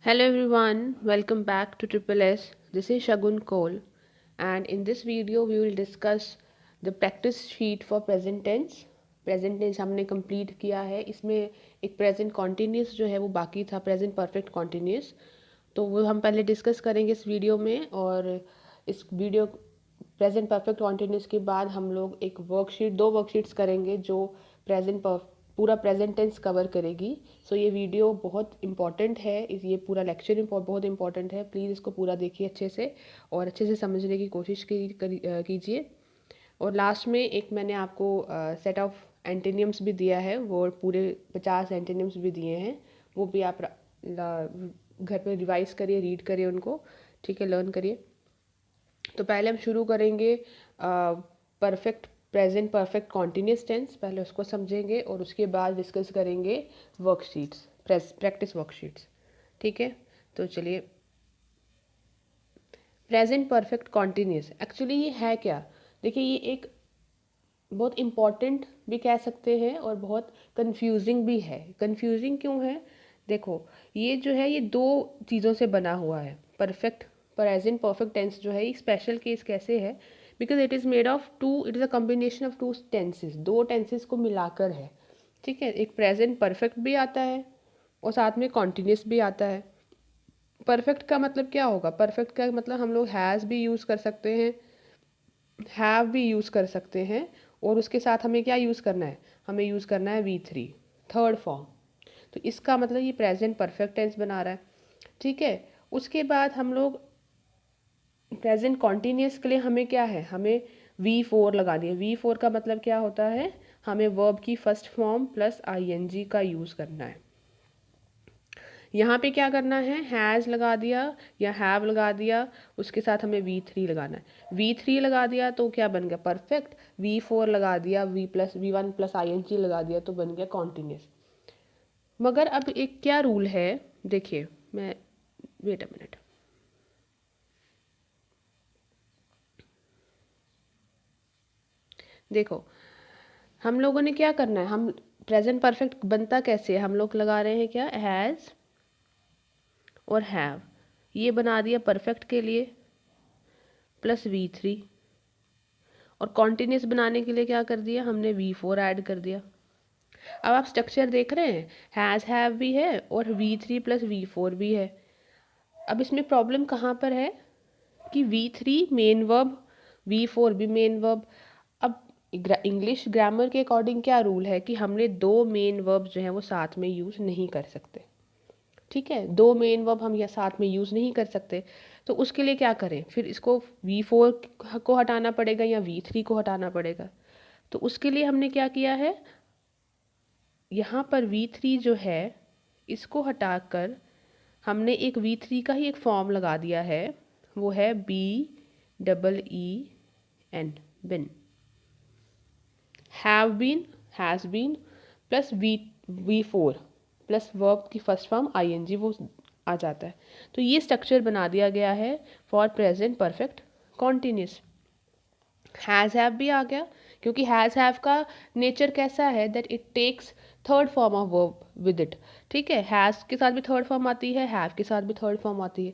Hello everyone, welcome back to Triple S. This is Shagun Cole, and in this video we will discuss the practice sheet for present tense. Present tense हमने complete किया है. इसमें एक present continuous जो है वो बाकी था, प्रेजेंट परफेक्ट कॉन्टिन्यूस. तो वो हम पहले डिस्कस करेंगे इस वीडियो में. और इस वीडियो प्रेजेंट परफेक्ट कॉन्टिन्यूस के बाद हम लोग एक वर्कशीट, दो वर्कशीट्स करेंगे जो प्रेजेंट पूरा प्रेजेंट टेंस कवर करेगी. सो ये वीडियो बहुत इंपॉर्टेंट है, ये पूरा लेक्चर बहुत इंपॉर्टेंट है. प्लीज़ इसको पूरा देखिए अच्छे से और अच्छे से समझने की कोशिश कीजिए. और लास्ट में एक मैंने आपको सेट ऑफ एंटीनियम्स भी दिया है, वो पूरे 50 एंटीनियम्स भी दिए हैं. वो भी आप घर पे रिवाइज करिए, रीड करिए उनको. ठीक है, लर्न करिए. तो पहले हम शुरू करेंगे perfect present perfect continuous tense. पहले उसको समझेंगे और उसके बाद डिस्कस करेंगे वर्कशीट्स, प्रैक्टिस वर्कशीट्स. ठीक है, तो चलिए. प्रेजेंट परफेक्ट कॉन्टिन्यूस एक्चुअली ये है क्या? देखिए, ये एक बहुत इम्पॉर्टेंट भी कह सकते हैं और बहुत कंफ्यूजिंग भी है. कंफ्यूजिंग क्यों है? देखो, ये जो है ये दो चीज़ों से बना हुआ है. परफेक्ट प्रेजेंट परफेक्ट टेंस जो है एक स्पेशल केस कैसे है? Because it is made of two, it is a combination of two tenses. दो टेंसेस को मिलाकर है. ठीक है, एक प्रेजेंट परफेक्ट भी आता है और साथ में कॉन्टिन्यूस भी आता है. परफेक्ट का मतलब क्या होगा? परफेक्ट का मतलब हम लोग हैज़ भी यूज़ कर सकते हैं, हैव भी यूज़ कर सकते हैं. और उसके साथ हमें क्या यूज़ करना है? हमें यूज़ करना है V3, थर्ड फॉर्म. तो इसका मतलब ये प्रेजेंट परफेक्ट टेंस बना रहा है. ठीक है, उसके बाद हम लोग प्रेजेंट कॉन्टिन्यूस के लिए हमें क्या है? हमें V4 लगानी है. V4 का मतलब क्या होता है? हमें वर्ब की फर्स्ट फॉर्म प्लस ING का यूज़ करना है. यहाँ पे क्या करना है? हैज़ लगा दिया या हैव लगा दिया, उसके साथ हमें V3 लगाना है. V3 लगा दिया तो क्या बन गया? परफेक्ट. V4 लगा दिया, V1 प्लस ING लगा दिया तो बन गया कॉन्टिन्यूस. मगर अब एक क्या रूल है? देखिए, मैं वेट अ मिनट. देखो, हम लोगों ने क्या करना है? हम प्रेजेंट परफेक्ट बनता कैसे है? हम लोग लगा रहे हैं क्या? हैज़ और हैव. ये बना दिया परफेक्ट के लिए प्लस V3. और कॉन्टिन्यूस बनाने के लिए क्या कर दिया? हमने V4 ऐड कर दिया. अब आप स्ट्रक्चर देख रहे हैं, हैज़ हैव भी है और V3 प्लस V4 भी है. अब इसमें प्रॉब्लम कहाँ पर है? कि V3 मेन वर्ब, V4 भी मेन वर्ब. अब इंग्लिश ग्रामर के अकॉर्डिंग क्या रूल है कि हमने दो मेन वर्ब जो है वो साथ में यूज़ नहीं कर सकते. ठीक है, दो मेन वर्ब हम यहाँ साथ में यूज़ नहीं कर सकते. तो उसके लिए क्या करें? फिर इसको V4 को हटाना पड़ेगा या V3 को हटाना पड़ेगा. तो उसके लिए हमने क्या किया है? यहाँ पर V3 जो है इसको हटाकर हमने एक V3 का ही एक फॉर्म लगा दिया है. वो है BEEN, been. Have been, has been plus V4 plus verb की फर्स्ट फॉर्म ING वो आ जाता है. तो ये स्ट्रक्चर बना दिया गया है for present perfect continuous. Has have भी आ गया क्योंकि हैज़ हैव का नेचर कैसा है? That it takes third form of verb with it. ठीक है, हैज़ के साथ भी थर्ड फॉर्म आती है, हैव के साथ भी थर्ड फॉर्म आती है.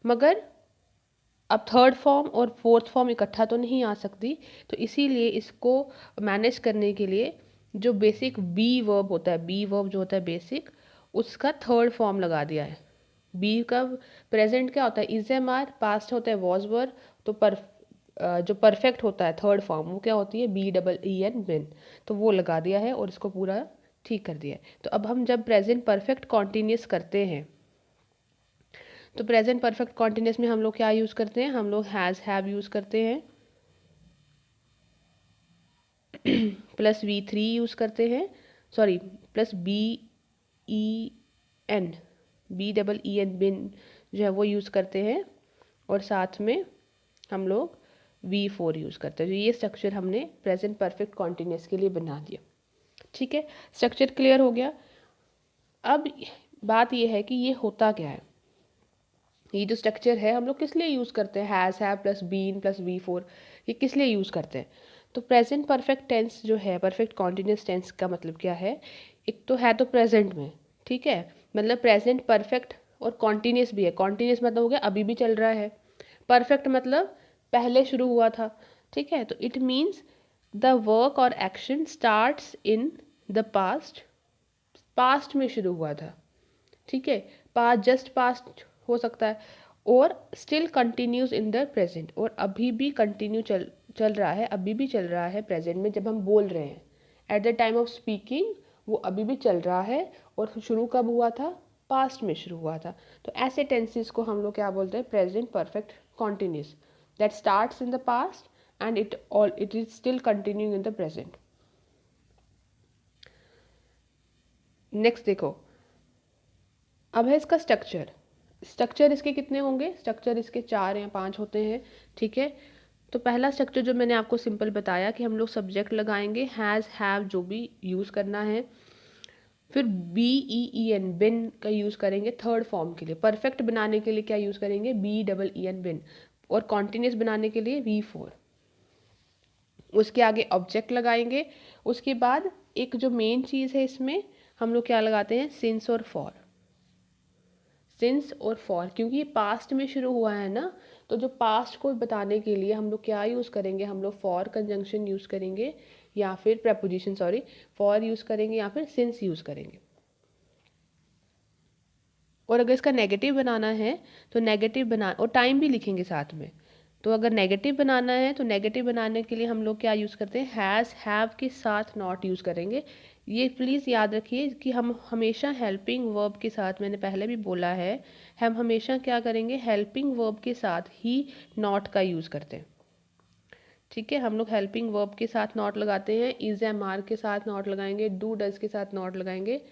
मगर अब थर्ड फॉर्म और फोर्थ फॉर्म इकट्ठा तो नहीं आ सकती. तो इसीलिए इसको मैनेज करने के लिए जो बेसिक बी वर्ब होता है, बी वर्ब जो होता है बेसिक, उसका थर्ड फॉर्म लगा दिया है. बी का प्रेजेंट क्या होता है? Is am are. पास्ट होता है वॉज वर. तो जो परफेक्ट होता है थर्ड फॉर्म वो क्या होती है? BEEN, बिन. तो वो लगा दिया है और इसको पूरा ठीक कर दिया है. तो अब हम जब प्रेजेंट परफेक्ट कॉन्टिन्यूस करते हैं तो प्रेजेंट परफेक्ट कॉन्टिन्यूस में हम लोग क्या यूज़ करते हैं? हम लोग हैज़ हैव यूज़ करते हैं प्लस V3 यूज़ करते हैं, सॉरी प्लस BEN, BEEN, बिन जो है वो यूज़ करते हैं. और साथ में हम लोग V4 यूज़ करते हैं. तो ये स्ट्रक्चर हमने प्रेजेंट परफेक्ट कॉन्टिन्यूस के लिए बना दिया. ठीक है, स्ट्रक्चर क्लियर हो गया. अब बात ये है कि ये होता क्या है? ये जो स्ट्रक्चर है हम लोग किस लिए यूज़ करते हैं? Has have plus been plus V4, ये किस लिए यूज़ करते हैं? तो प्रेजेंट परफेक्ट टेंस जो है, परफेक्ट कॉन्टिन्यूस टेंस का मतलब क्या है? एक तो है तो प्रेजेंट में. ठीक है, मतलब प्रेजेंट परफेक्ट और कॉन्टीन्यूस भी है। कॉन्टीन्यूस मतलब हो गया अभी भी चल रहा है। परफेक्ट मतलब पहले शुरू हुआ था, ठीक है। तो इट मीन्स द वर्क और action starts in the past, past में शुरू हुआ था, ठीक है। पास्ट, जस्ट पास्ट हो सकता है, और still continues in the present, और अभी भी कंटिन्यू चल रहा है, अभी भी चल रहा है प्रेजेंट में जब हम बोल रहे हैं। Eight the time of speaking वो अभी भी चल रहा है, और शुरू कब हुआ था, पास्ट में शुरू हुआ था। तो ऐसे टेंसेस को हम लोग क्या बोलते हैं, present perfect continuous, that starts in the past and it is still continuing in the present. Next देखो, अब है इसका स्ट्रक्चर। स्ट्रक्चर इसके कितने होंगे, स्ट्रक्चर इसके 4 या 5 होते हैं, ठीक है। तो पहला स्ट्रक्चर जो मैंने आपको सिंपल बताया कि हम लोग सब्जेक्ट लगाएंगे, हैज़, हैव जो भी यूज़ करना है। फिर बी ई ई एन, बिन का यूज़ करेंगे थर्ड फॉर्म के लिए। परफेक्ट बनाने के लिए क्या यूज़ करेंगे, बी डबल ई एन, बिन। और कॉन्टिन्यूस बनाने के लिए V4। उसके आगे ऑब्जेक्ट लगाएंगे। उसके बाद एक जो मेन चीज़ है इसमें, हम लोग क्या लगाते हैं, सिंस और फॉर। सिंस और फॉर, क्योंकि ये पास्ट में शुरू हुआ है ना, तो जो पास्ट को बताने के लिए हम लोग क्या यूज़ करेंगे, हम लोग फॉर कंजंक्शन यूज़ करेंगे, या फिर प्रपोजिशन, सॉरी, फॉर यूज़ करेंगे या फिर सिंस यूज़ करेंगे। और अगर इसका नेगेटिव बनाना है तो नेगेटिव बना, और टाइम भी लिखेंगे साथ में। तो अगर नेगेटिव बनाना है तो नेगेटिव बनाने के लिए हम लोग क्या यूज़ करते हैं, हैज़, हैव के साथ नॉट यूज़ करेंगे। ये प्लीज़ याद रखिए कि हम हमेशा हेल्पिंग वर्ब के साथ, मैंने पहले भी बोला है, हम हमेशा क्या करेंगे, हेल्पिंग वर्ब के साथ ही नॉट का यूज़ करते हैं, ठीक है। हम लोग हेल्पिंग वर्ब के साथ नॉट लगाते हैं, इज, एम, आर के साथ नॉट लगाएंगे, डू, डज के साथ नॉट लगाएंगे।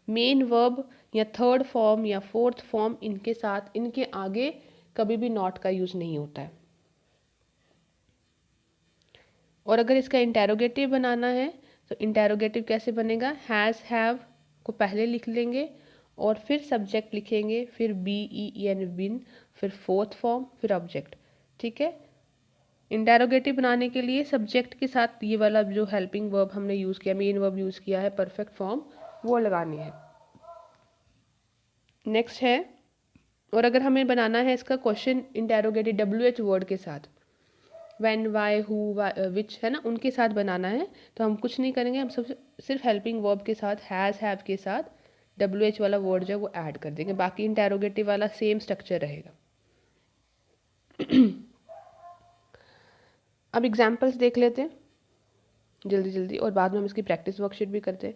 मेन वर्ब या थर्ड फॉर्म या फोर्थ फॉर्म, इनके साथ, इनके आगे कभी भी नॉट का यूज़ नहीं होता है। और अगर इसका इंटेरोगेटिव बनाना है तो इंटेरोगेटिव कैसे बनेगा, हैज़, हैव को पहले लिख लेंगे, और फिर सब्जेक्ट लिखेंगे, फिर बी ई एन, बिन, फिर फोर्थ फॉर्म, फिर ऑब्जेक्ट, ठीक है। इंटेरोगेटिव बनाने के लिए सब्जेक्ट के साथ ये वाला जो हेल्पिंग वर्ब हमने यूज़ किया, मेन वर्ब यूज़ किया है, परफेक्ट फॉर्म, वो लगानी है। नेक्स्ट है, और अगर हमें बनाना है इसका क्वेश्चन इंटेरोगेटिव WH वर्ड के साथ, व्हेन, वाई, हु, विच, है ना, उनके साथ बनाना है, तो हम कुछ नहीं करेंगे, हम सब सिर्फ हेल्पिंग वर्ब के साथ, हैज़, हैव के साथ WH वाला वर्ड जो है वो ऐड कर देंगे। बाकी इंटेरोगेटिव वाला सेम स्ट्रक्चर रहेगा। अब एग्जाम्पल्स देख लेते हैं जल्दी जल्दी, और बाद में हम इसकी प्रैक्टिस वर्कशीट भी करते हैं।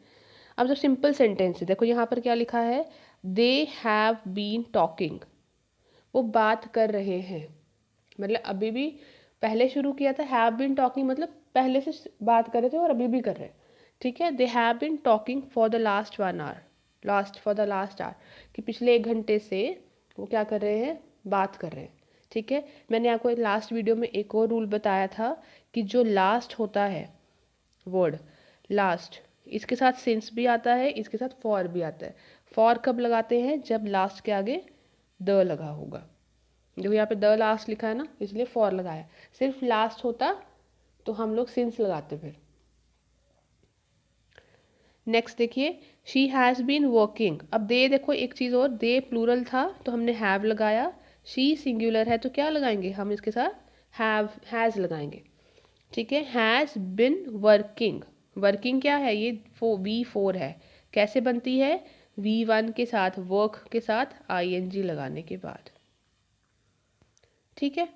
अब जो सिंपल सेंटेंस है, देखो यहाँ पर क्या लिखा है, दे हैव बीन टॉकिंग, वो बात कर रहे हैं, मतलब अभी भी पहले शुरू किया था। हैव बीन टॉकिंग मतलब पहले से बात कर रहे थे और अभी भी कर रहे हैं, ठीक है। They have been talking for the last 1 hour, for the last hour, कि पिछले 1 घंटे से वो क्या कर रहे हैं, बात कर रहे हैं, ठीक है। मैंने आपको लास्ट वीडियो में एक और रूल बताया था कि जो लास्ट होता है वर्ड, लास्ट, इसके साथ सिंस भी आता है, इसके साथ फॉर भी आता है। फॉर कब लगाते हैं, जब लास्ट के आगे द लगा होगा। जो यहाँ पे द लास्ट लिखा है ना, इसलिए फॉर लगाया। सिर्फ लास्ट होता तो हम लोग सिंस लगाते फिर। नेक्स्ट देखिए, शी हैज़ बीन वर्किंग। अब दे, देखो एक चीज़ और, दे प्लूरल था तो हमने हैव लगाया, शी सिंगुलर है तो क्या लगाएंगे हम, इसके साथ हैव, हैज़ लगाएंगे, ठीक है। हैज़ बिन वर्किंग, वर्किंग क्या है, ये V4 है। कैसे बनती है, V1 के साथ, वर्क के साथ ING लगाने के बाद, ठीक है।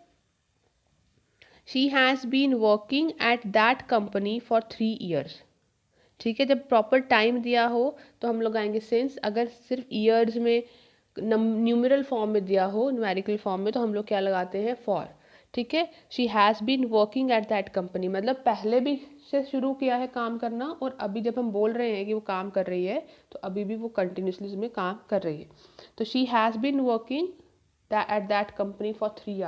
She has been working at that company for 3 years, ठीक है। जब प्रॉपर टाइम दिया हो तो हम लोग आएंगे सिंस। अगर सिर्फ ईयर्स में न्यूमेरल फॉर्म में दिया हो, न्यूमेरिकल फॉर्म में, तो हम लोग क्या लगाते हैं, फॉर, ठीक है। She has been working at that company मतलब पहले भी से शुरू किया है काम करना, और अभी जब हम बोल रहे हैं कि वो काम कर रही है तो अभी भी वो कंटिन्यूसली उसमें काम कर रही है। तो she has been working at that company for 3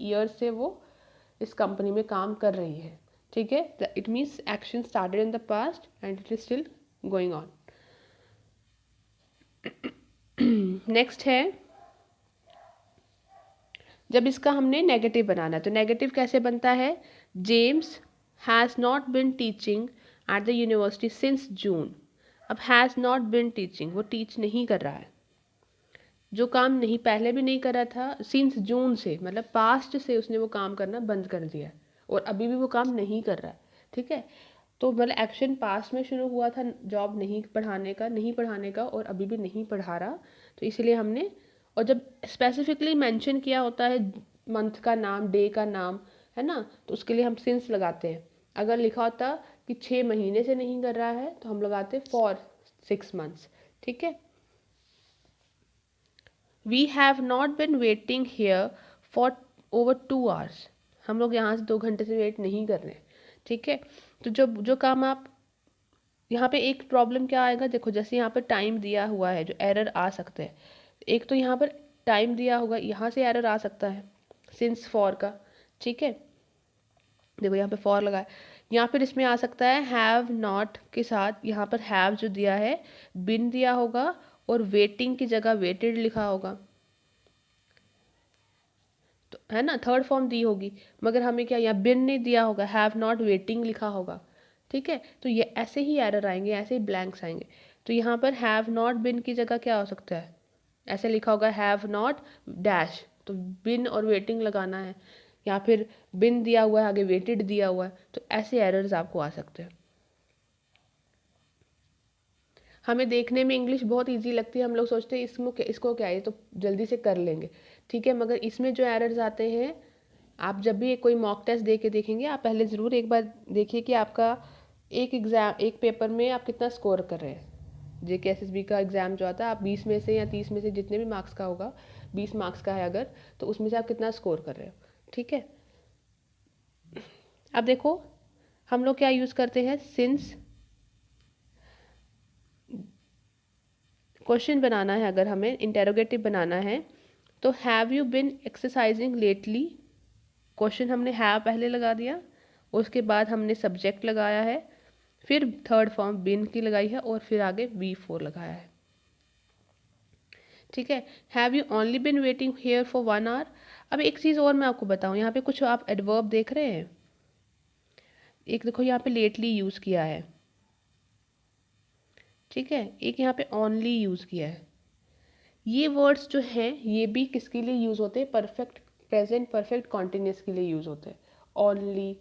years से वो इस कंपनी में काम कर रही है, ठीक है। It means action started in the past and it is still going on. Next है, जब इसका हमने नेगेटिव बनाना है तो नेगेटिव कैसे बनता है, James has not been teaching at the university since June. अब हैज़ नॉट बिन टीचिंग, वो टीच नहीं कर रहा है, जो काम नहीं पहले भी नहीं करा था सिंस जून से, मतलब पास्ट से उसने वो काम करना बंद कर दिया है और अभी भी वो काम नहीं कर रहा है। ठीक है, तो मतलब एक्शन पास्ट में शुरू हुआ था जॉब नहीं पढ़ाने का और अभी भी नहीं पढ़ा रहा, तो इसलिए हमने, और जब स्पेसिफिकली मेंशन किया होता है मंथ का नाम, डे का नाम, है ना, तो उसके लिए हम सिंस लगाते हैं। अगर लिखा होता कि 6 महीने से नहीं कर रहा है तो हम लगाते फॉर 6 मंथ्स। ठीक है, we have not been waiting here for over 2 hours. हम लोग यहाँ से 2 घंटे से वेट नहीं कर रहे हैं। ठीक है, तो जो जो काम आप यहाँ पे, एक प्रॉब्लम क्या आएगा, देखो जैसे यहाँ पर टाइम दिया हुआ है, जो एरर आ सकते हैं, एक तो यहाँ पर टाइम दिया होगा, यहाँ से एरर आ सकता है सिंस फॉर का। ठीक है, देखो यहाँ पे फॉर लगा है, या फिर इसमें आ सकता है हैव नॉट के साथ यहाँ पर हैव जो दिया है बिन दिया होगा और वेटिंग की जगह वेटेड लिखा होगा, तो है ना, थर्ड फॉर्म दी होगी, मगर हमें क्या यहाँ बिन नहीं दिया होगा, हैव नॉट वेटिंग लिखा होगा। ठीक है, तो ये ऐसे ही एरर आएंगे, ऐसे ही ब्लैंक्स आएंगे। तो यहाँ पर हैव नॉट बिन की जगह क्या हो सकता है, ऐसे लिखा होगा हैव नॉट डैश, तो बिन और वेटिंग लगाना है, या फिर बिन दिया हुआ है आगे वेटेड दिया हुआ है, तो ऐसे एरर्स आपको आ सकते हैं। हमें देखने में इंग्लिश बहुत इजी लगती है, हम लोग सोचते हैं इसको क्या है, ये तो जल्दी से कर लेंगे। ठीक है, मगर इसमें जो एरर्स आते हैं, आप जब भी कोई मॉक टेस्ट दे के देखेंगे, आप पहले ज़रूर एक बार देखिए कि आपका एक पेपर में आप कितना स्कोर कर रहे हैं। JKSSB का एग्ज़ाम जो आता है, आप 20 में से या 30 में से जितने भी मार्क्स का होगा, 20 मार्क्स का है अगर, तो उसमें से आप कितना स्कोर कर रहे हो। ठीक है, अब देखो हम लोग क्या यूज़ करते हैं, सिंस क्वेश्चन बनाना है, अगर हमें इंटेरोगेटिव बनाना है, तो have you bin exercising lately, question हमने हैव पहले लगा दिया, उसके बाद हमने सब्जेक्ट लगाया है, फिर थर्ड फॉर्म बिन की लगाई है और फिर आगे V4 लगाया है। ठीक है, have you only been waiting here for 1 hour. अब एक चीज़ और मैं आपको बताऊँ, यहाँ पे कुछ आप एडवर्ब देख रहे हैं, एक देखो यहाँ पे लेटली यूज़ किया है। ठीक है, एक यहाँ पे ओनली यूज़ किया है। ये वर्ड्स जो हैं ये भी किसके लिए यूज़ होते हैं, परफेक्ट प्रेजेंट परफेक्ट कॉन्टिन्यूस के लिए यूज़ होते हैं। ओनली,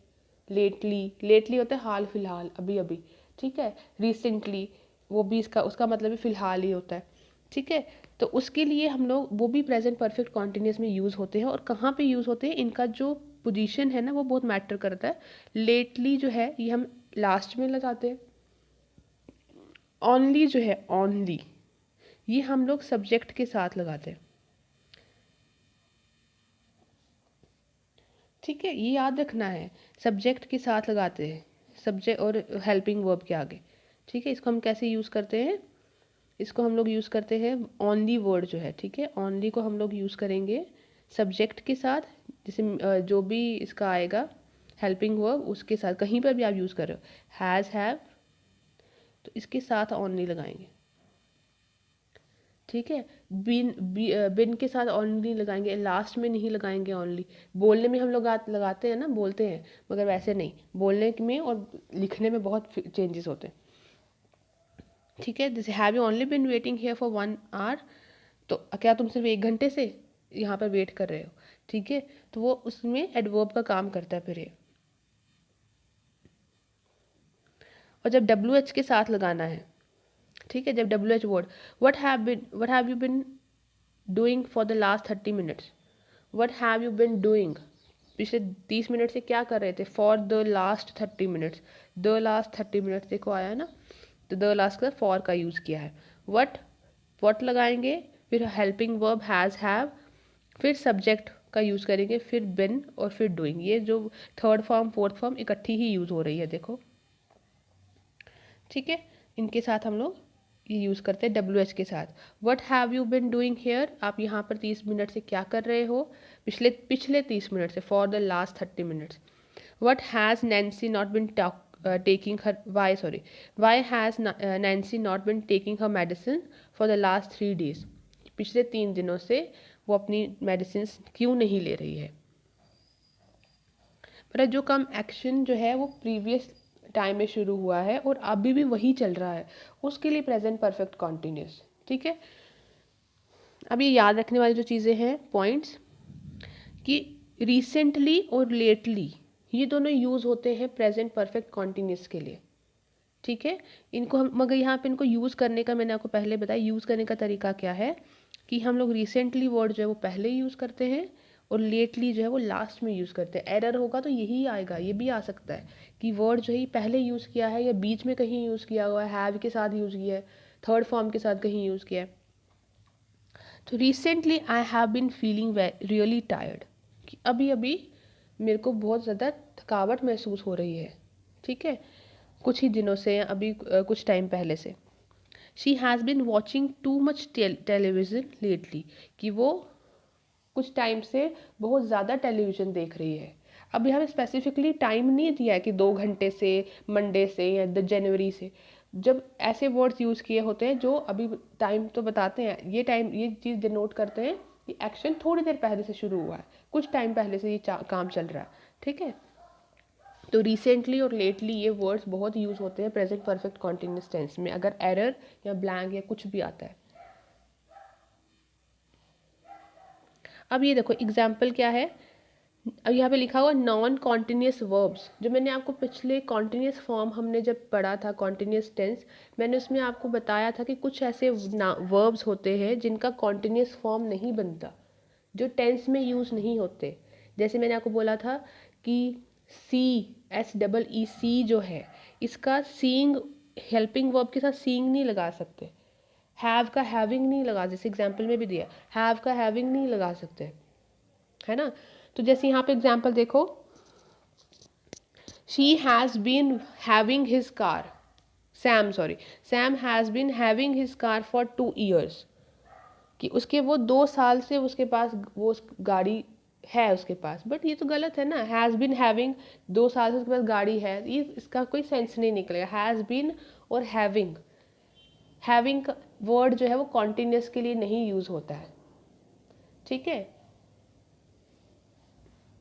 लेटली होता है हाल फिलहाल, अभी अभी। ठीक है, रिसेंटली, वो भी इसका उसका मतलब भी फिलहाल ही होता है। ठीक है, तो उसके लिए हम लोग वो भी प्रेजेंट परफेक्ट कॉन्टिन्यूस में यूज़ होते हैं, और कहाँ पे यूज़ होते हैं, इनका जो पोजीशन है ना वो बहुत मैटर करता है। लेटली जो है ये हम लास्ट में लगाते हैं, ओनली जो है ओनली ये हम लोग सब्जेक्ट के साथ लगाते हैं। ठीक है, ये याद रखना है, सब्जेक्ट के साथ लगाते हैं, सब्जेक्ट और हेल्पिंग वर्ब के आगे। ठीक है, इसको हम कैसे यूज़ करते हैं, इसको हम लोग यूज़ करते हैं ओनली वर्ड जो है। ठीक है, ओनली को हम लोग यूज़ करेंगे सब्जेक्ट के साथ, जैसे जो भी इसका आएगा हेल्पिंग वर्ब उसके साथ, कहीं पर भी आप यूज़ कर रहे हो, हैज़, हैव, तो इसके साथ ओनली लगाएंगे। ठीक है, बिन के साथ ओनली लगाएंगे, लास्ट में नहीं लगाएंगे ओनली। बोलने में हम लोग लगाते हैं ना, बोलते हैं, मगर वैसे नहीं, बोलने में और लिखने में बहुत चेंजेस होते हैं। ठीक है, जैसे have you only been waiting here for 1 hour, तो क्या तुम सिर्फ 1 घंटे से यहाँ पर वेट कर रहे हो। ठीक है, तो वो उसमें एडवर्ब का काम करता है फिर ये। और जब WH के साथ लगाना है, ठीक है, जब WH word, what have you been doing for the last 30 minutes, what have you been doing, पिछले 30 मिनट से क्या कर रहे थे, for the last 30 minutes, the last 30 minutes देखो आया है ना, तो द लास्ट का फॉर का यूज़ किया है। वट लगाएंगे, फिर हेल्पिंग वर्ब हैज़, हैव, फिर सब्जेक्ट का यूज़ करेंगे, फिर बिन और फिर डूइंग। ये जो थर्ड फॉर्म फोर्थ फॉर्म इकट्ठी ही यूज़ हो रही है, देखो। ठीक है, इनके साथ हम लोग ये यूज़ करते हैं WH के साथ। What have you been doing here, आप यहाँ पर 30 मिनट से क्या कर रहे हो, पिछले पिछले 30 मिनट से, for the last 30 minutes. What has Nancy not been taking her why has Nancy not been taking her medicine for the last 3 days, पिछले 3 दिनों से वो अपनी मेडिसिन क्यों नहीं ले रही है। पर जो कम एक्शन जो है वो प्रीवियस टाइम में शुरू हुआ है और अभी भी वही चल रहा है, उसके लिए प्रेजेंट परफेक्ट कॉन्टिन्यूस। ठीक है, अब ये याद रखने वाली जो चीज़ें हैं पॉइंट्स, कि रिसेंटली और लेटली ये दोनों यूज़ होते हैं प्रेजेंट परफेक्ट कॉन्टिन्यूस के लिए। ठीक है, इनको हम मगर यहाँ पे इनको यूज़ करने का मैंने आपको पहले बताया, यूज़ करने का तरीका क्या है कि हम लोग रिसेंटली वर्ड जो है वो पहले यूज़ करते हैं और लेटली जो है वो लास्ट में यूज़ करते हैं। एरर होगा तो यही आएगा, ये भी आ सकता है कि वर्ड जो है ये पहले यूज़ किया है या बीच में कहीं यूज़ किया हुआ है, हैव के साथ यूज़ किया है, थर्ड फॉर्म के साथ कहीं यूज़ किया है। तो recently I have been feeling really tired, कि अभी अभी मेरे को बहुत ज़्यादा थकावट महसूस हो रही है। ठीक है, कुछ ही दिनों से, अभी कुछ टाइम पहले से। She has been watching too much television lately, कि वो कुछ टाइम से बहुत ज़्यादा टेलीविज़न देख रही है। अब यहाँ पे स्पेसिफिकली टाइम नहीं दिया है कि 2 घंटे से, मंडे से या जनवरी से। जब ऐसे वर्ड्स यूज़ किए होते हैं जो अभी टाइम तो बताते हैं, ये टाइम ये चीज़ डिनोट करते हैं कि एक्शन थोड़ी देर पहले से शुरू हुआ है, कुछ टाइम पहले से ये काम चल रहा है। ठीक है, तो रिसेंटली और लेटली ये वर्ड्स बहुत यूज़ होते हैं प्रेजेंट परफेक्ट कॉन्टिन्यूस टेंस में, अगर एरर या ब्लैंक या कुछ भी आता है। अब ये देखो एग्जाम्पल क्या है, अब यहाँ पे लिखा हुआ नॉन कॉन्टिन्यूस वर्ब्स। जो मैंने आपको पिछले कॉन्टिन्यूस फॉर्म हमने जब पढ़ा था कॉन्टिन्यूस टेंस, मैंने उसमें आपको बताया था कि कुछ ऐसे वर्ब्स होते हैं जिनका कॉन्टिन्यूस फॉर्म नहीं बनता, जो टेंस में यूज़ नहीं होते। जैसे मैंने आपको बोला था कि सी, SEE जो है, इसका सीइंग हेल्पिंग वर्ब के साथ सीइंग नहीं लगा सकते। हैव का हैविंग नहीं लगा, जैसे एग्जाम्पल में भी दिया, हैव का हैविंग नहीं लगा सकते, है ना। तो जैसे यहाँ पे एग्जाम्पल देखो, she has been having his car, Sam has been having his car for 2 years, कि उसके वो 2 साल से उसके पास वो गाड़ी है उसके पास। बट ये तो गलत है ना, हैज़ बीन हैविंग, 2 साल से उसके पास गाड़ी है, ये इसका कोई सेंस नहीं निकलेगा। हैज़ बीन और हैविंग का वर्ड जो है वो कॉन्टिन्यूस के लिए नहीं यूज़ होता है। ठीक है,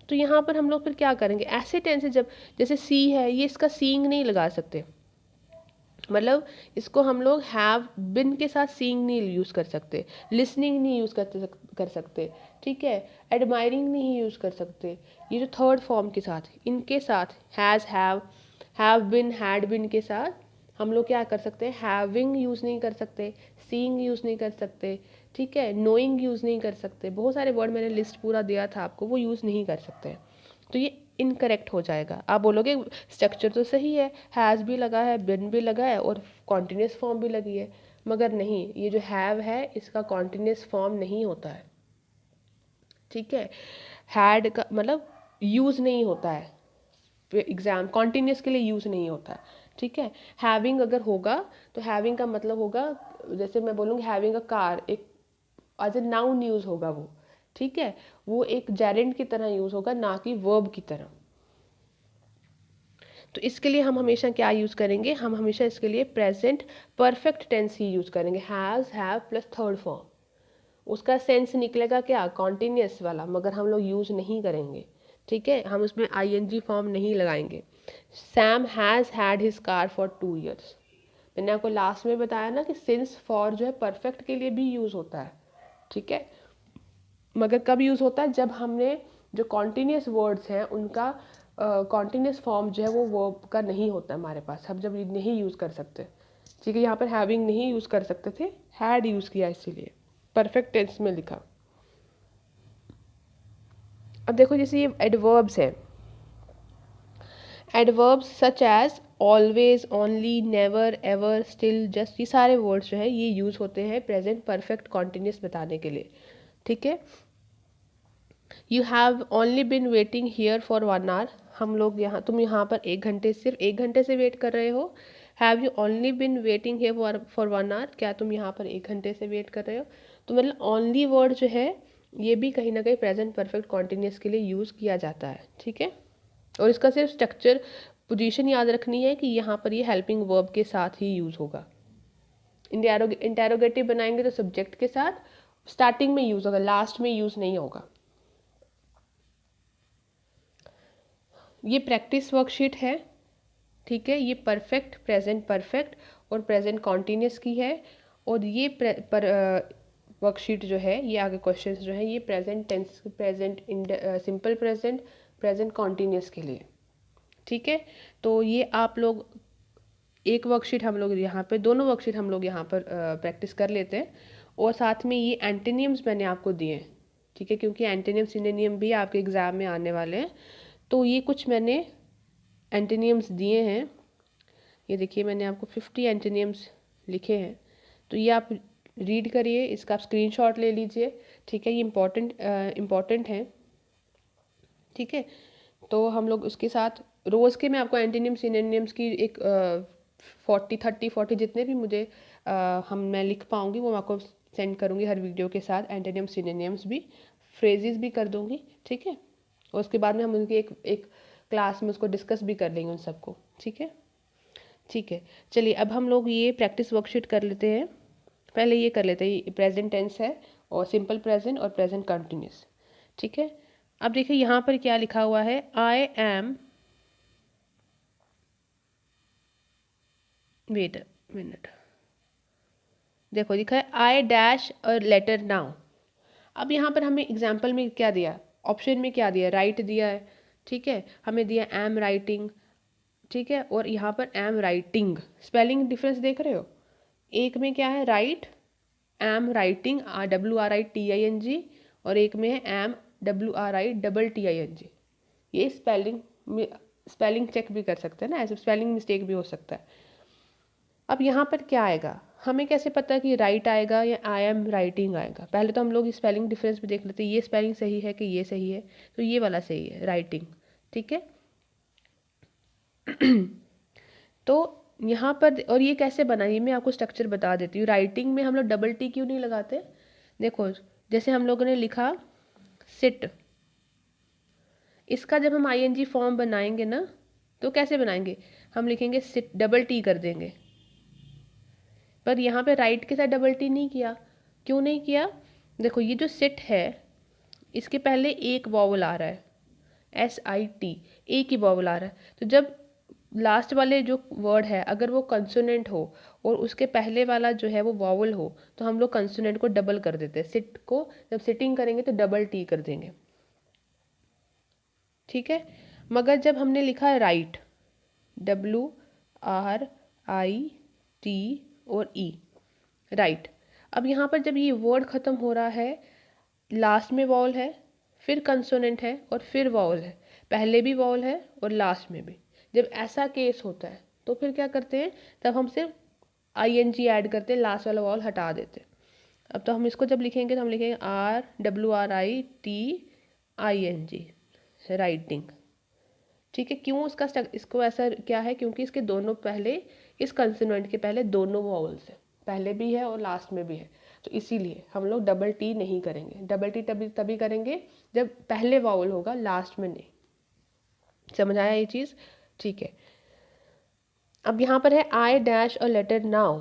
तो यहाँ पर हम लोग फिर क्या करेंगे, ऐसे टेंस जब जैसे सी है, ये इसका सीइंग नहीं लगा सकते, मतलब इसको हम लोग हैव बिन के साथ सीइंग नहीं यूज़ कर सकते, लिसनिंग नहीं यूज़ कर सकते। ठीक है, एडमायरिंग नहीं यूज़ कर सकते। ये जो थर्ड फॉर्म के साथ, इनके साथ has, have been, had been के साथ हम लोग क्या कर सकते हैं, हैविंग यूज़ नहीं कर सकते, सीइंग यूज़ नहीं कर सकते। ठीक है, नोइंग यूज़ नहीं कर सकते, बहुत सारे वर्ड मैंने लिस्ट पूरा दिया था आपको, वो यूज़ नहीं कर सकते। तो ये इनकरेक्ट हो जाएगा। आप बोलोगे स्ट्रक्चर तो सही है, हैज़ भी लगा है, बिन भी लगा है और कॉन्टिन्यूस फॉर्म भी लगी है, मगर नहीं, ये जो हैव है इसका कॉन्टिन्यूस फॉर्म नहीं होता है। ठीक है, हैड का मतलब यूज़ नहीं होता है, एग्जाम कॉन्टिन्यूस के लिए यूज़ नहीं होता है। ठीक है, हैविंग अगर होगा तो हैविंग का मतलब होगा, जैसे मैं बोलूँगी हैविंग अ कार, एक एज ए नाउन यूज़ होगा वो। ठीक है, वो एक जेरेंड की तरह यूज़ होगा, ना कि वर्ब की तरह। तो इसके लिए हम हमेशा क्या यूज़ करेंगे, हम हमेशा इसके लिए प्रेजेंट परफेक्ट टेंस ही यूज़ करेंगे, has, have plus third form. उसका सेंस निकलेगा क्या, कॉन्टिन्यूस वाला, मगर हम लोग यूज़ नहीं करेंगे। ठीक है, हम उसमें ING फॉर्म नहीं लगाएंगे। Sam has had his car for 2 years। मैंने आपको लास्ट में बताया ना कि सिंस फॉर जो है परफेक्ट के लिए भी यूज़ होता है। ठीक है, मगर कब यूज़ होता है, जब हमने जो कॉन्टिन्यूस वर्ड्स हैं उनका कॉन्टिन्यूस फॉर्म जो है वो वर्ब का नहीं होता हमारे पास, हम जब नहीं यूज़ कर सकते। ठीक है, यहाँ पर हैविंग नहीं यूज़ कर सकते थे, हैड यूज़ किया, इसीलिए परफेक्ट टेंस में लिखा। अब देखो जैसे ये एडवर्ब्स है, adverbs such as always, only, never, ever, still, just, ये सारे वर्ड्स जो है ये यूज़ होते हैं प्रेजेंट परफेक्ट कॉन्टिन्यूस बताने के लिए। ठीक है, you have only been waiting here for 1 hour, हम लोग यहाँ, तुम यहाँ पर 1 घंटे, सिर्फ 1 घंटे से वेट कर रहे हो। Have you only been waiting here for 1 hour, क्या तुम यहाँ पर 1 घंटे से वेट कर रहे हो। तो मतलब ओनली वर्ड जो है ये भी कहीं ना कहीं प्रेजेंट परफेक्ट कॉन्टिन्यूस के लिए यूज़ किया जाता है। ठीक है, और इसका सिर्फ स्ट्रक्चर पोजीशन याद रखनी है कि यहाँ पर ये हेल्पिंग वर्ब के साथ ही यूज़ होगा। इंटेरोगेटिव बनाएंगे तो सब्जेक्ट के साथ स्टार्टिंग में यूज़ होगा, लास्ट में यूज़ नहीं होगा। ये प्रैक्टिस वर्कशीट है। ठीक है, ये परफेक्ट, प्रेजेंट परफेक्ट और प्रेजेंट कॉन्टिन्यूस की है। और ये वर्कशीट जो है, ये आगे क्वेश्चंस जो है ये present tense, present simple present, present continuous के लिए। ठीक है, तो ये आप लोग एक वर्कशीट हम लोग यहाँ पर, दोनों वर्कशीट हम लोग यहाँ पर प्रैक्टिस कर लेते हैं, और साथ में ये एंटोनिम्स मैंने आपको दिए हैं। ठीक है, क्योंकि एंटोनिम सिनोनिम भी आपके एग्ज़ाम में आने वाले हैं, तो ये कुछ मैंने एंटोनिम्स दिए हैं। ये देखिए मैंने आपको 50 एंटोनिम्स लिखे हैं, तो ये आप रीड करिए, इसका आप स्क्रीनशॉट ले लीजिए। ठीक है, ये इम्पॉर्टेंट है। ठीक है, तो हम लोग उसके साथ रोज़ के मैं आपको एंटोनिम सिनोनिम्स की एक 40 जितने भी मुझे मैं लिख पाऊँगी वो मैं आपको सेंड करूँगी हर वीडियो के साथ। एंटोनिम सिनोनिम्स भी, फ्रेजेस भी कर दूँगी। ठीक है, और उसके बाद में हम उनकी एक एक क्लास में उसको डिस्कस भी कर लेंगे उन सबको। ठीक है, ठीक है, चलिए अब हम लोग ये प्रैक्टिस वर्कशीट कर लेते हैं। पहले ये कर लेते हैं, प्रेजेंट टेंस है और सिंपल प्रेजेंट और प्रेजेंट कंटिन्यूस। ठीक है, अब देखिए यहाँ पर क्या लिखा हुआ है, आई एम, वेट मिनट, देखो लिखा है I dash a letter now. अब यहाँ पर हमें एग्जाम्पल में क्या दिया, ऑप्शन में क्या दिया, राइट दिया है। ठीक है, हमें दिया एम राइटिंग। ठीक है, और यहाँ पर एम राइटिंग, स्पेलिंग डिफरेंस देख रहे हो, एक में क्या है राइट, एम राइटिंग WRITING, और एक में है एम WRITTING। ये स्पेलिंग चेक भी कर सकते हैं ना, ऐसे स्पेलिंग मिस्टेक भी हो सकता है। अब यहाँ पर क्या आएगा, हमें कैसे पता कि राइट आएगा या आई एम राइटिंग आएगा, पहले तो हम लोग स्पेलिंग डिफरेंस भी देख लेते हैं, ये स्पेलिंग सही है कि ये सही है, तो ये वाला सही है राइटिंग। ठीक है, तो यहाँ पर, और ये कैसे बना, ये मैं आपको स्ट्रक्चर बता देती हूँ। राइटिंग में हम लोग डबल टी क्यों नहीं लगाते, देखो जैसे हम लोगों ने लिखा सिट, इसका जब हम ING फॉर्म बनाएंगे ना, तो कैसे बनाएंगे, हम लिखेंगे सिट, डबल टी कर देंगे। पर यहाँ पे राइट के साथ डबल टी नहीं किया, क्यों नहीं किया, देखो ये जो सिट है इसके पहले एक वॉवल आ रहा है, SIT, एक ही वॉवल आ रहा है। तो जब लास्ट वाले जो वर्ड है अगर वो कंसोनेंट हो और उसके पहले वाला जो है वो वॉवल हो, तो हम लोग कंसोनेंट को डबल कर देते हैं, सिट को जब सिटिंग करेंगे तो डबल टी कर देंगे। ठीक है, मगर जब हमने लिखा है राइट, WRIT और E, राइट, अब यहाँ पर जब ये वर्ड ख़त्म हो रहा है, लास्ट में वॉवल है, फिर कंसोनेंट है और फिर वॉवल है, पहले भी वॉवल है और लास्ट में भी, जब ऐसा केस होता है तो फिर क्या करते हैं, तब हम सिर्फ ING ऐड करते हैं, लास्ट वाला वॉवल हटा देते हैं। अब तो हम इसको जब लिखेंगे तो हम लिखेंगे RWRITING, राइटिंग। ठीक है, क्यों इसको ऐसा क्या है, क्योंकि इसके दोनों पहले, इस कंसोनेंट के पहले दोनों वॉवल्स है, पहले भी है और लास्ट में भी है, तो इसीलिए हम लोग डबल टी नहीं करेंगे। डबल टी तभी करेंगे जब पहले वॉवल होगा, लास्ट में नहीं। समझ आया ये चीज़, ठीक है। अब यहाँ पर है I dash a letter now,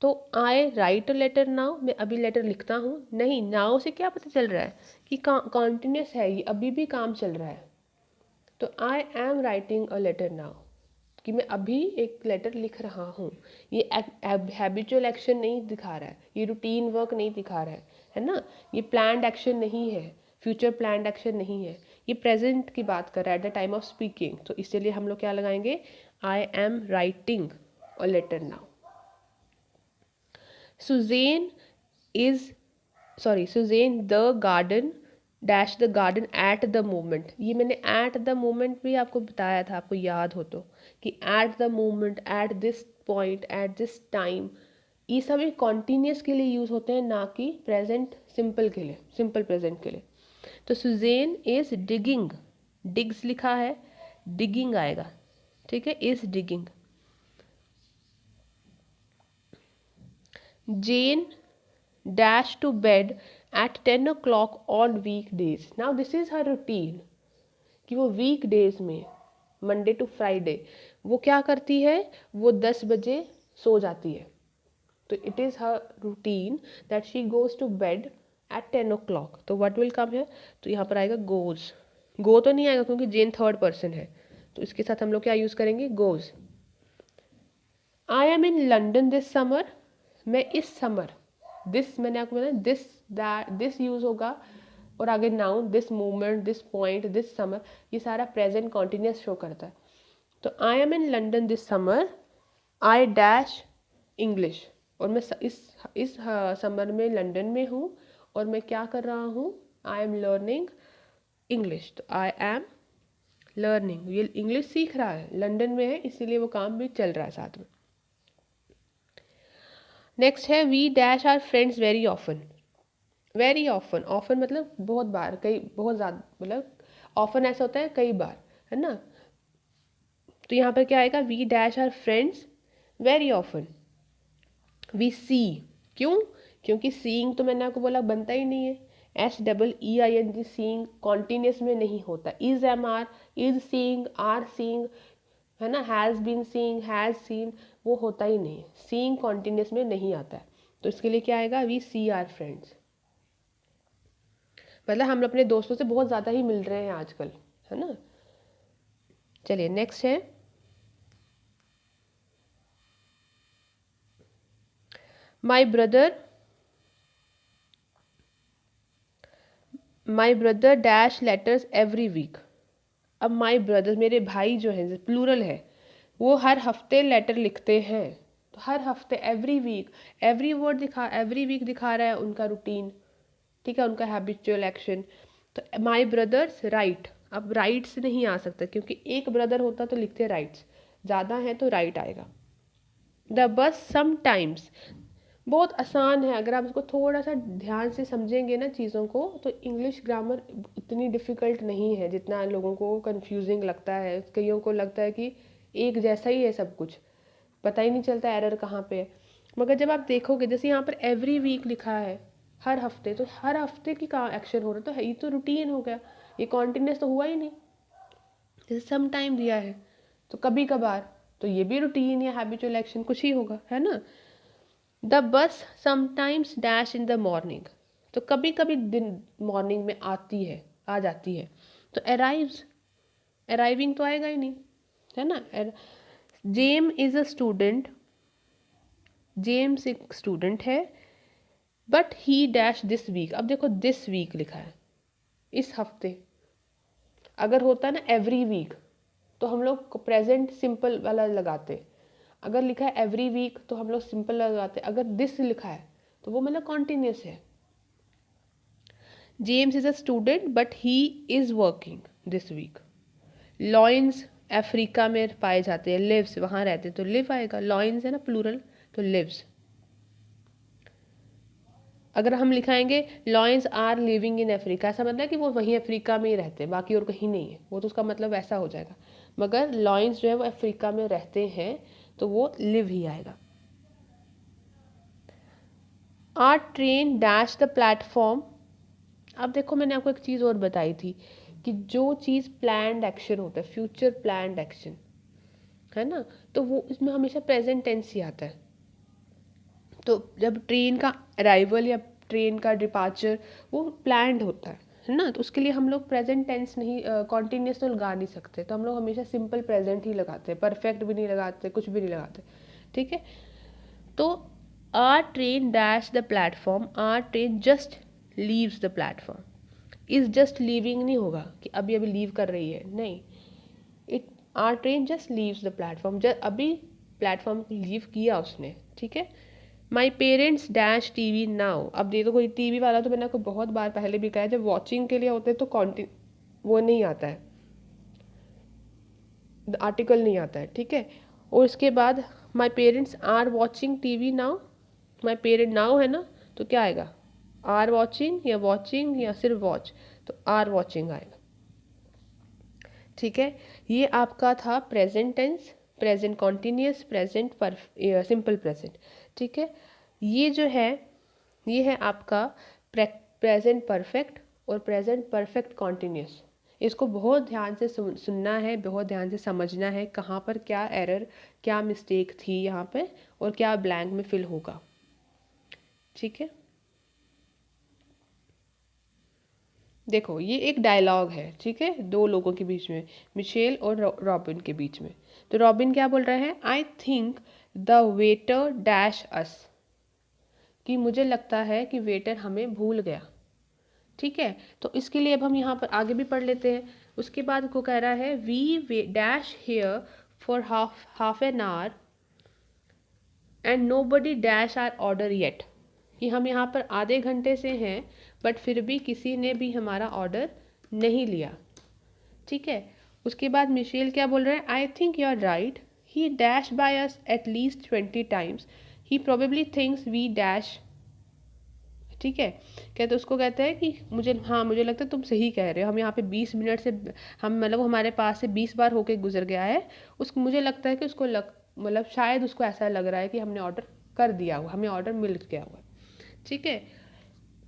तो I write a letter now, मैं अभी लेटर लिखता हूँ, नहीं नाउ से क्या पता चल रहा है कि कॉन्टिन्यूस है, ये अभी भी काम चल रहा है। तो I am writing a letter now, कि मैं अभी एक लेटर लिख रहा हूँ, ये हैबिचुअल एक्शन नहीं दिखा रहा है, ये रूटीन वर्क नहीं दिखा रहा है ना, ये प्लान्ड एक्शन नहीं है, फ्यूचर प्लान्ड एक्शन नहीं है, ये प्रेजेंट की बात कर रहा है at the time of speaking, तो इसीलिए हम लोग क्या लगाएंगे, I am writing a letter now. Susan is, Susan the garden dash the garden at the moment, ये मैंने एट द मोमेंट भी आपको बताया था, आपको याद हो तो, कि eight the moment, at this point, at this time, ये सभी कॉन्टीन्यूस के लिए यूज़ होते हैं, ना कि प्रेजेंट सिंपल के लिए, सिंपल प्रेजेंट के लिए। तो सुजेन इज डिगिंग, डिग्स लिखा है, डिगिंग आएगा। ठीक है, is digging. Jane dash to bed at 10 o'clock on weekdays. Now this is her routine, कि वो weekdays में मंडे टू फ्राइडे वो क्या करती है, वो 10 बजे सो जाती है, तो it is her routine that she goes to bed at 10 o'clock। तो व्हाट विल कम है, तो यहाँ पर आएगा गोज, गो तो नहीं आएगा क्योंकि जेन थर्ड पर्सन है, तो इसके साथ हम लोग क्या यूज़ करेंगे, goes. I am in London this summer, मैं इस समर, दिस मैंने आपको बताया, दिस दैट दिस यूज होगा, और आगे noun, this moment, this point, this summer, ये सारा प्रेजेंट कॉन्टिन्यूस शो करता है। तो I M in London this summer, I dash English, और मैं इस समर में लंदन में हूँ और मैं क्या कर रहा हूँ, आई एम लर्निंग इंग्लिश। तो आई एम लर्निंग, ये इंग्लिश सीख रहा है, लंदन में है इसीलिए वो काम भी चल रहा है साथ में। नेक्स्ट है we dash are friends very often. Very often, often मतलब बहुत बार, कई, बहुत ज़्यादा, मतलब ऑफन ऐसा होता है कई बार, है ना। तो यहाँ पर क्या आएगा, we dash are friends very often. We see, क्यों, क्योंकि सीइंग तो मैंने आपको बोला बनता ही नहीं है, SEEING, सीइंग कॉन्टिन्यूस में नहीं होता। Is am are, is seeing, are seeing, है ना, has been seeing, has seen, वो होता ही नहीं है, सीइंग कॉन्टिन्यूस में नहीं आता है। तो इसके लिए क्या आएगा, वी सी आर फ्रेंड्स, मतलब हम अपने दोस्तों से बहुत ज़्यादा ही मिल रहे हैं आजकल, है ना। चलिए नेक्स्ट है, my brother dash letters every week. अब माई ब्रदर, मेरे भाई जो है, प्लूरल है, वो हर हफ्ते लेटर लिखते हैं। तो हर हफ्ते, एवरी वीक, एवरी वर्ड दिखा, एवरी वीक दिखा रहा है उनका रूटीन, ठीक है, उनका हैबिचुअल एक्शन। तो माई ब्रदर्स राइट, अब राइट्स नहीं आ सकता क्योंकि एक ब्रदर होता तो लिखते राइट्स, ज़्यादा है तो राइट आएगा। द बस समटाइम्स, बहुत आसान है, अगर आप इसको थोड़ा सा ध्यान से समझेंगे ना चीज़ों को, तो इंग्लिश ग्रामर इतनी डिफ़िकल्ट नहीं है जितना लोगों को कंफ्यूजिंग लगता है। कईयों को लगता है कि एक जैसा ही है सब कुछ, पता ही नहीं चलता एरर कहाँ पे है। मगर जब आप देखोगे, जैसे यहाँ पर एवरी वीक लिखा है, हर हफ्ते, तो हर हफ्ते की कहाँ एक्शन हो रहा है, तो ये तो रूटीन हो गया, ये कॉन्टिन्यूस तो हुआ ही नहीं। जैसे सम टाइम दिया है तो कभी कभार, तो ये भी रूटीन या हैबिचुअल एक्शन कुछ ही होगा, है ना। The bus sometimes dash in the morning, तो कभी कभी दिन मॉर्निंग में आती है, आ जाती है। तो अराइव्स, अराइविंग तो आएगा ही नहीं, है ना। James is a student, James एक स्टूडेंट है, but he dash this week. अब देखो दिस वीक लिखा है, इस हफ्ते, अगर होता ना एवरी वीक तो हम लोग प्रेजेंट सिंपल वाला लगाते, अगर लिखा है एवरी वीक तो हम लोग सिंपल लगाते, अगर दिस लिखा है तो वो मतलब कॉन्टिन्यूस है। James is a student but he is working this week. Lions Africa में पाए जाते हैं, लिव्स वहाँ रहते हैं, तो लिव आएगा, लॉयंस है ना प्लूरल, तो लिव्स। अगर हम लिखाएंगे lions are living in Africa, ऐसा मतलब कि वो वहीं अफ्रीका में ही रहते हैं, बाकी और कहीं नहीं है, वो तो उसका मतलब ऐसा हो जाएगा। मगर लॉयंस जो है वो अफ्रीका में रहते हैं, तो वो लिव ही आएगा। Our train dash the platform. अब देखो मैंने आपको एक चीज़ और बताई थी कि जो चीज़ प्लान्ड एक्शन होता है, फ्यूचर प्लान्ड एक्शन, है ना, तो वो इसमें हमेशा प्रेजेंट टेंस ही आता है। तो जब ट्रेन का अराइवल या ट्रेन का डिपार्चर वो प्लान्ड होता है ना, तो उसके लिए हम लोग प्रेजेंट टेंस नहीं, कॉन्टिन्यूस तो लगा नहीं सकते, तो हम लोग हमेशा सिंपल प्रेजेंट ही लगाते हैं, परफेक्ट भी नहीं लगाते, कुछ भी नहीं लगाते, ठीक है। तो our train dash the platform, our train just leaves the platform. Is just leaving नहीं होगा कि अभी अभी लीव कर रही है, नहीं, it, our train just leaves the platform, अभी प्लेटफॉर्म को लीव किया उसने, ठीक है। My parents dash TV now. अब देखो कोई टीवी वाला तो मैंने आपको बहुत बार पहले भी कहा है, जब वॉचिंग के लिए होते हैं तो वो नहीं आता है, आर्टिकल नहीं आता है, ठीक है। और इसके बाद my parents are watching TV now, my parent now है ना, तो क्या आएगा, आर वॉचिंग या सिर्फ वॉच, तो आर वॉचिंग आएगा, ठीक है। ये आपका था present tense, present continuous, present simple present, ठीक है। ये जो है, ये है आपका प्रेजेंट परफेक्ट और प्रेजेंट परफेक्ट कॉन्टिन्यूस। इसको बहुत ध्यान से सुनना है, बहुत ध्यान से समझना है कहाँ पर क्या एरर, क्या मिस्टेक थी यहाँ पे, और क्या ब्लैंक में फिल होगा, ठीक है। देखो ये एक डायलॉग है, ठीक है, दो लोगों के बीच में, मिशेल और रॉबिन के बीच में। तो रॉबिन क्या बोल रहा है, I think the waiter dash us, कि मुझे लगता है कि वेटर हमें भूल गया। ठीक है, तो इसके लिए अब हम यहाँ पर आगे भी पढ़ लेते हैं। उसके बाद को कह रहा है we dash here for half an hour and nobody dash our order yet, कि हम यहाँ पर आधे घंटे से हैं बट फिर भी किसी ने भी हमारा ऑर्डर नहीं लिया। ठीक है, उसके बाद मिशेल क्या बोल रहे हैं, I think you are right, he dash by us at least 20 times, he probably thinks we dash. ठीक है, कहते उसको कहते हैं कि मुझे लगता है तुम सही कह रहे हो, हम यहाँ पे 20 मिनट से हम मतलब हमारे पास से 20 बार होके गुजर गया है, उसको मुझे लगता है कि उसको मतलब शायद उसको ऐसा लग रहा है कि हमने ऑर्डर कर दिया हुआ, हमें ऑर्डर मिल गया हुआ। ठीक है,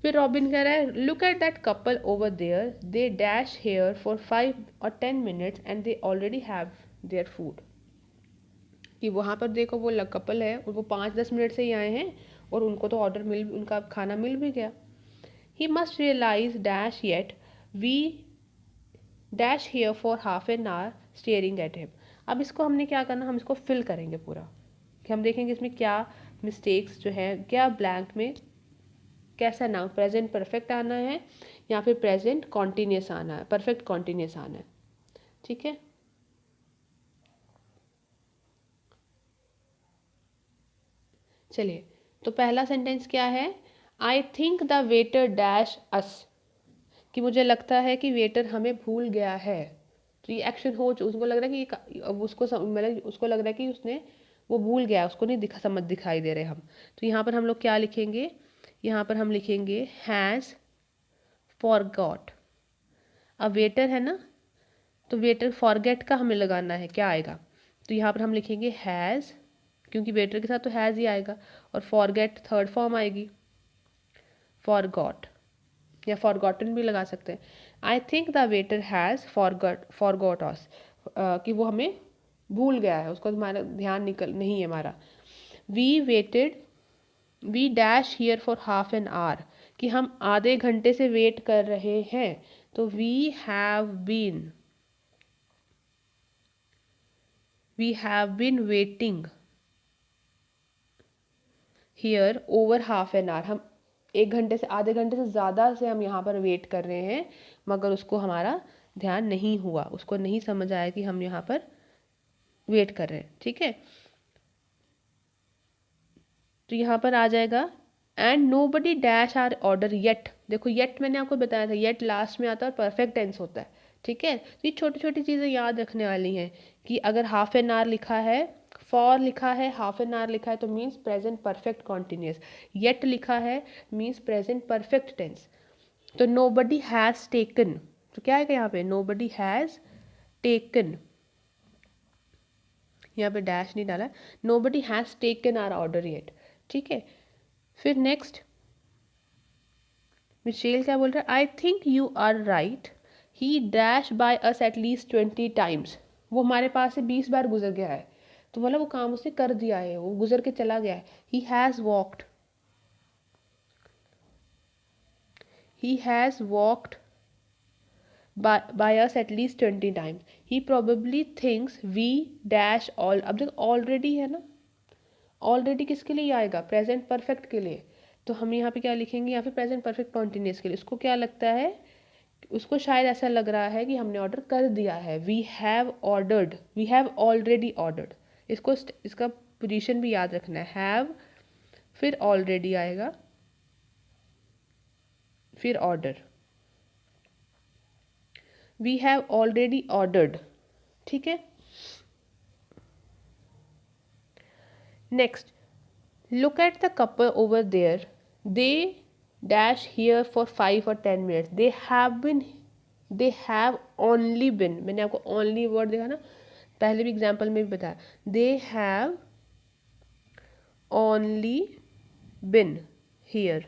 फिर रॉबिन कह रहा है look at that couple over there, they dash here for 5 or 10 minutes and they already have their food, कि वहाँ पर देखो वो कपल है और वो 5-10 मिनट से ही आए हैं और उनको तो उनका खाना मिल भी गया। He must realise dash yet we dash here for half an hour staring at him. अब इसको हमने क्या करना, हम इसको फिल करेंगे पूरा, कि हम देखेंगे इसमें क्या मिस्टेक्स जो है, क्या ब्लैंक में कैसा नाउन प्रेजेंट परफेक्ट आना है या फिर प्रेजेंट कॉन्टिन्यूस आना है, परफेक्ट कॉन्टिन्यूस आना है। ठीक है, चलिए, तो पहला सेंटेंस क्या है, I think the waiter dash us, कि मुझे लगता है कि वेटर हमें भूल गया है। तो ये एक्शन हो, उसको लग रहा है कि अब मतलब उसको लग रहा है कि उसने वो भूल गया, उसको नहीं दिखाई दे रहे हम। तो यहाँ पर हम लोग क्या लिखेंगे, यहाँ पर हम लिखेंगे हैज़ फॉरगॉट। अब वेटर है ना, तो वेटर फॉरगेट का हमें लगाना है, क्या आएगा, तो यहाँ पर हम लिखेंगे हैज़, क्योंकि वेटर के साथ तो हैज़ ही आएगा, और फॉरगेट थर्ड फॉर्म आएगी, फॉरगॉट, या फॉरगॉटन भी लगा सकते हैं। I think the waiter has forgot us, कि वो हमें भूल गया है, उसको हमारा ध्यान नहीं है हमारा। We waited we dash here for half an hour, कि हम आधे घंटे से वेट कर रहे हैं। तो we have been waiting here over half an hour, हम आधे घंटे से ज़्यादा से हम यहाँ पर वेट कर रहे हैं, मगर उसको हमारा ध्यान नहीं हुआ, उसको नहीं समझ आया कि हम यहाँ पर वेट कर रहे हैं। ठीक है, तो यहाँ पर आ जाएगा and nobody dash our order yet. देखो येट मैंने आपको बताया था, येट लास्ट में आता है और परफेक्ट टेंस होता है। ठीक है, तो ये छोटी छोटी चीज़ें याद रखने वाली हैं, कि अगर हाफ एन आवर लिखा है, फॉर लिखा है, हाफ एन आवर लिखा है, तो means present perfect continuous, yet लिखा है मीन्स प्रेजेंट परफेक्ट टेंस। तो नो बडी हैज़ टेकन, तो क्या है यहाँ पे, नो बडी हैज़ टेकन, यहाँ पे डैश नहीं डाला, nobody has taken our order yet. ठीक है, फिर नेक्स्ट मिशेल क्या बोल रहा है, I think you are right, he dash by us at least 20 times, वो हमारे पास से 20 बार गुजर गया है, तो मतलब वो काम उसने कर दिया है, वो गुजर के चला गया है। He has walked by us at least 20 times. He probably thinks we dash all, अब देखो ऑलरेडी है ना, ऑलरेडी किसके लिए आएगा, प्रेजेंट परफेक्ट के लिए, तो हम यहाँ पे क्या लिखेंगे, यहाँ पे प्रेजेंट परफेक्ट कॉन्टिन्यूस के लिए। उसको क्या लगता है, उसको शायद ऐसा लग रहा है कि हमने ऑर्डर कर दिया है, वी हैव ऑलरेडी ऑर्डर्ड। इसका पोजीशन भी याद रखना है, हैव फिर ऑलरेडी आएगा फिर order, we have already ordered. ठीक है, next look at the couple over there, they dash here for 5 or 10 minutes, they have only been, मैंने आपको ओनली वर्ड देखा ना, पहले भी एग्जाम्पल में भी बताया, दे have only been here,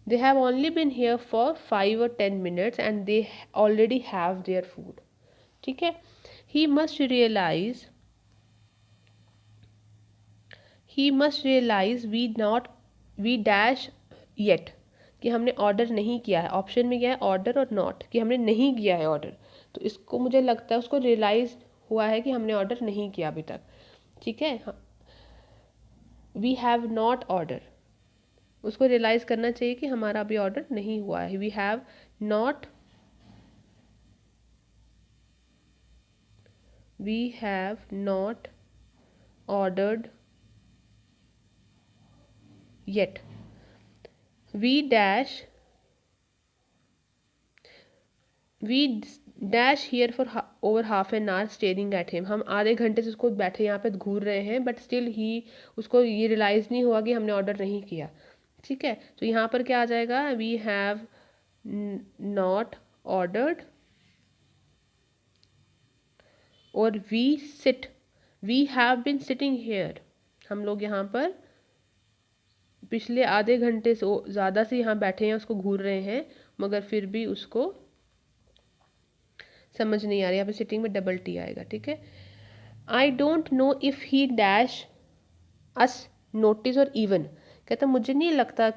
they have only been here for 5 or 10 minutes and they already have their food. ठीक है, he must realize we dash yet, कि हमने ऑर्डर नहीं किया है, ऑप्शन में क्या है ऑर्डर और नॉट, कि हमने नहीं किया है ऑर्डर, तो इसको मुझे लगता है उसको रियलाइज हुआ है कि हमने ऑर्डर नहीं किया अभी तक। ठीक है, वी हैव नॉट ऑर्डर, उसको रियलाइज़ करना चाहिए कि हमारा अभी ऑर्डर नहीं हुआ है। We have not ordered yet. We dash here for over half an hour staring at him. हम आधे घंटे से उसको बैठे यहाँ पे घूर रहे हैं, बट स्टिल उसको ये रियलाइज़ नहीं हुआ कि हमने ऑर्डर नहीं किया। ठीक है, तो यहाँ पर क्या आ जाएगा, वी हैव नॉट ऑर्डर्ड, और we have been sitting here. हम लोग यहाँ पर पिछले आधे घंटे से ज़्यादा से यहाँ बैठे हैं, उसको घूर रहे हैं, मगर फिर भी उसको समझ नहीं आ रही। यहाँ पे सिटिंग में डबल टी आएगा। ठीक है, I don't know if he dash us notice और इवन। कहता मुझे नहीं लगता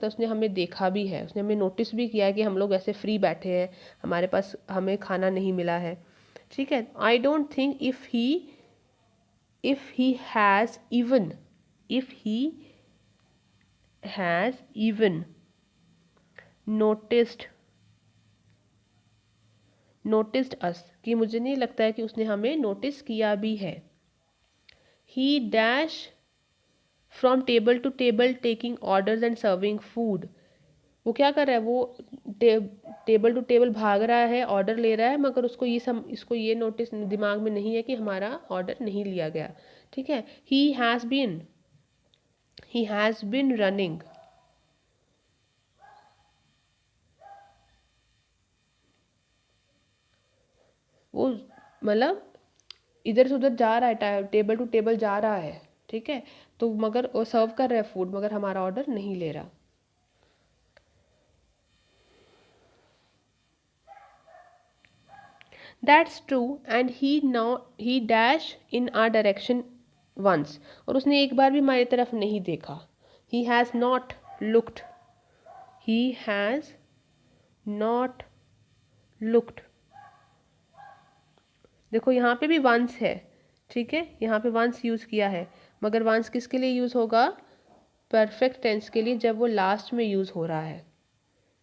उसने हमें देखा भी है, उसने हमें नोटिस भी किया है कि हम लोग ऐसे फ्री बैठे हैं, हमारे पास हमें खाना नहीं मिला है। ठीक है, I don't think if he has even noticed us, कि मुझे नहीं लगता है कि उसने हमें नोटिस किया भी है। He dash from table to table taking orders and serving food. वो क्या कर रहा है, वो टेबल टू टेबल भाग रहा है, ऑर्डर ले रहा है, मगर इसको ये नोटिस दिमाग में नहीं है कि हमारा ऑर्डर नहीं लिया गया। ठीक है, ही हैज़ बिन रनिंग। वो मतलब इधर से उधर जा रहा है, टेबल टू टेबल जा रहा है। ठीक है, तो मगर वो सर्व कर रहा है फूड, मगर हमारा ऑर्डर नहीं ले रहा। That's true and he dash in our direction once. और उसने एक बार भी हमारी तरफ नहीं देखा। ही हैज़ नॉट लुक्ड देखो यहाँ पे भी वंस है। ठीक है, यहाँ पे वंस यूज़ किया है, मगर वंस किसके लिए यूज़ होगा, परफेक्ट टेंस के लिए, जब वो लास्ट में यूज़ हो रहा है।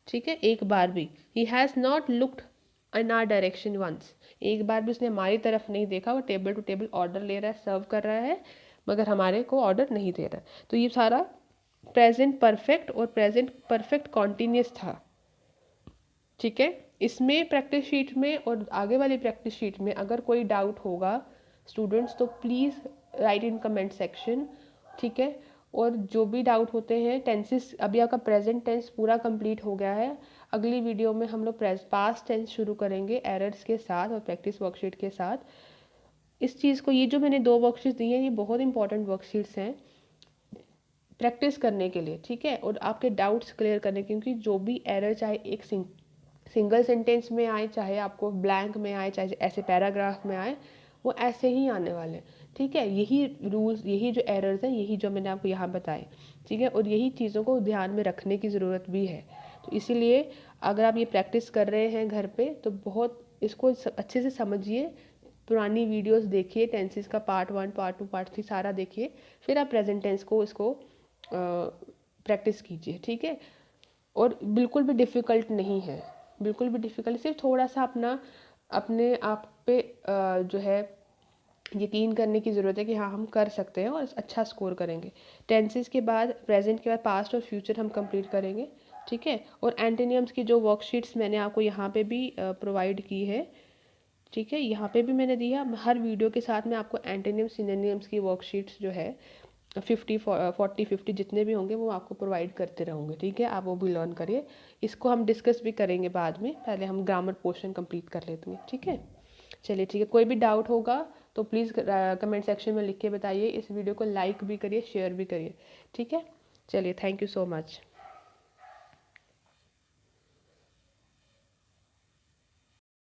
ठीक है, एक बार भी he has not looked in our direction once, एक बार भी उसने हमारी तरफ नहीं देखा। वो टेबल टू टेबल ऑर्डर ले रहा है, सर्व कर रहा है, मगर हमारे को ऑर्डर नहीं दे रहा है। तो ये सारा प्रेजेंट परफेक्ट और प्रेजेंट परफेक्ट कॉन्टीन्यूस था। ठीक है, इसमें प्रैक्टिस शीट में और आगे वाली प्रैक्टिस शीट में अगर कोई डाउट होगा स्टूडेंट्स, तो please write in comment section. ठीक है, और जो भी डाउट होते हैं, टेंसेस, अभी आपका प्रेजेंट टेंस पूरा कंप्लीट हो गया है। अगली वीडियो में हम लोग पास्ट टेंस शुरू करेंगे एरर्स के साथ और प्रैक्टिस वर्कशीट के साथ। इस चीज़ को, ये जो मैंने 2 वर्कशीट्स दी हैं, ये बहुत इंपॉर्टेंट वर्कशीट्स हैं प्रैक्टिस करने के लिए। ठीक है, और आपके डाउट्स क्लियर करने, क्योंकि जो भी एरर, चाहे एक सिंगल सेंटेंस में आए, चाहे आपको ब्लैंक में आए, चाहे ऐसे पैराग्राफ में आए, वो ऐसे ही आने वाले। ठीक है, यही रूल्स, यही जो एरर्स हैं, यही जो मैंने आपको यहाँ बताए। ठीक है, और यही चीज़ों को ध्यान में रखने की ज़रूरत भी है। तो इसीलिए अगर आप ये प्रैक्टिस कर रहे हैं घर पे, तो बहुत इसको अच्छे से समझिए, पुरानी वीडियोस देखिए, टेंसेस का पार्ट 1, पार्ट 2, पार्ट 3 सारा देखिए, फिर आप प्रेजेंट टेंस को इसको प्रैक्टिस कीजिए। ठीक है, और बिल्कुल भी डिफ़िकल्ट नहीं है, बिल्कुल भी डिफ़िकल्ट, सिर्फ थोड़ा सा अपने आप पे जो है यकीन करने की ज़रूरत है कि हाँ हम कर सकते हैं और अच्छा स्कोर करेंगे। टेंसेस के बाद, प्रेजेंट के बाद पास्ट और फ्यूचर हम कंप्लीट करेंगे। ठीक है, और एंटोनिम्स की जो वर्कशीट्स मैंने आपको यहाँ पे भी प्रोवाइड की है। ठीक है, यहाँ पे भी मैंने दिया, हर वीडियो के साथ में आपको एंटोनिम्स सिनोनिम्स की वर्कशीट्स जो है 40-50 जितने भी होंगे वो आपको प्रोवाइड करते रहूँगे। ठीक है, आप वो भी लर्न करिए। इसको हम डिस्कस भी करेंगे बाद में, पहले हम ग्रामर पोर्शन कंप्लीट कर लेते हैं। ठीक है, चलिए ठीक है, कोई भी डाउट होगा तो प्लीज़ कमेंट सेक्शन में लिख के बताइए। इस वीडियो को लाइक भी करिए, शेयर भी करिए। ठीक है, चलिए, थैंक यू सो मच।